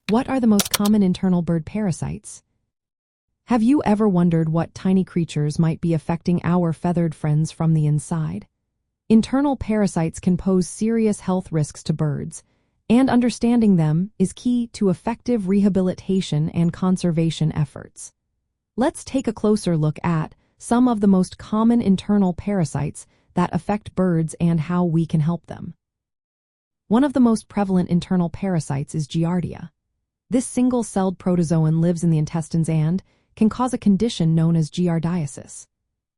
What are the most common internal bird parasites? Have you ever wondered what tiny creatures might be affecting our feathered friends from the inside? Internal parasites can pose serious health risks to birds, and understanding them is key to effective rehabilitation and conservation efforts. Let's take a closer look at some of the most common internal parasites that affect birds and how we can help them. One of the most prevalent internal parasites is Giardia. This single-celled protozoan lives in the intestines and can cause a condition known as giardiasis.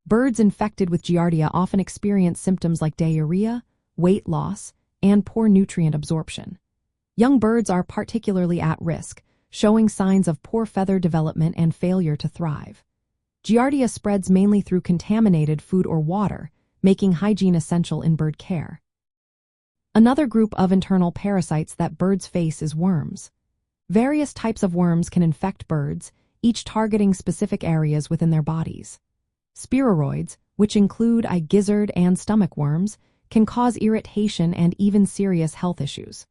Birds infected with Giardia often experience symptoms like diarrhea, weight loss, and poor nutrient absorption. Young birds are particularly at risk, showing signs of poor feather development and failure to thrive. Giardia spreads mainly through contaminated food or water, making hygiene essential in bird care. Another group of internal parasites that birds face is worms. Various types of worms can infect birds, each targeting specific areas within their bodies. Spiroroids, which include eye, gizzard, and stomach worms, can cause irritation and even serious health issues.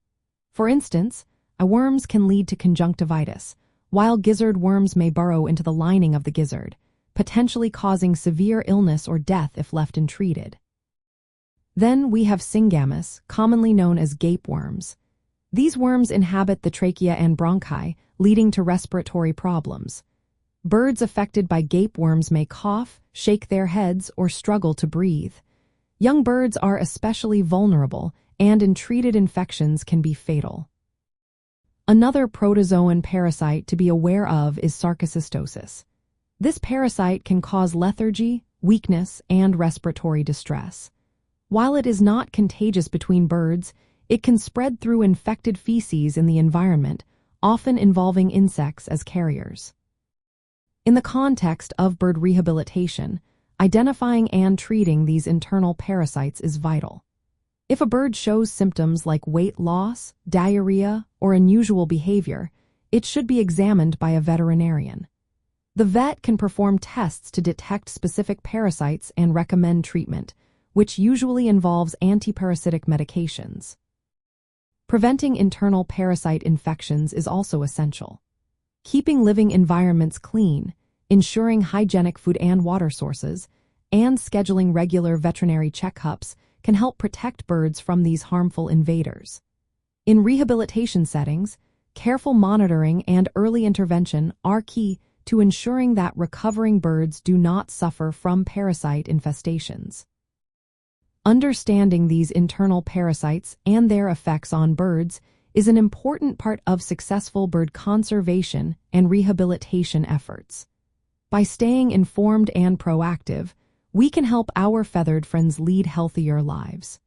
For instance, eye worms can lead to conjunctivitis, while gizzard worms may burrow into the lining of the gizzard, potentially causing severe illness or death if left untreated. Then we have syngamus, commonly known as gape worms. These worms inhabit the trachea and bronchi, leading to respiratory problems. Birds affected by gape worms may cough, shake their heads, or struggle to breathe. Young birds are especially vulnerable, and untreated infections can be fatal. Another protozoan parasite to be aware of is sarcocystosis. This parasite can cause lethargy, weakness, and respiratory distress. While it is not contagious between birds, it can spread through infected feces in the environment, often involving insects as carriers. In the context of bird rehabilitation, identifying and treating these internal parasites is vital. If a bird shows symptoms like weight loss, diarrhea, or unusual behavior, it should be examined by a veterinarian. The vet can perform tests to detect specific parasites and recommend treatment, which usually involves antiparasitic medications. Preventing internal parasite infections is also essential. Keeping living environments clean, ensuring hygienic food and water sources, and scheduling regular veterinary checkups can help protect birds from these harmful invaders. In rehabilitation settings, careful monitoring and early intervention are key to ensuring that recovering birds do not suffer from parasite infestations. Understanding these internal parasites and their effects on birds is an important part of successful bird conservation and rehabilitation efforts. By staying informed and proactive, we can help our feathered friends lead healthier lives.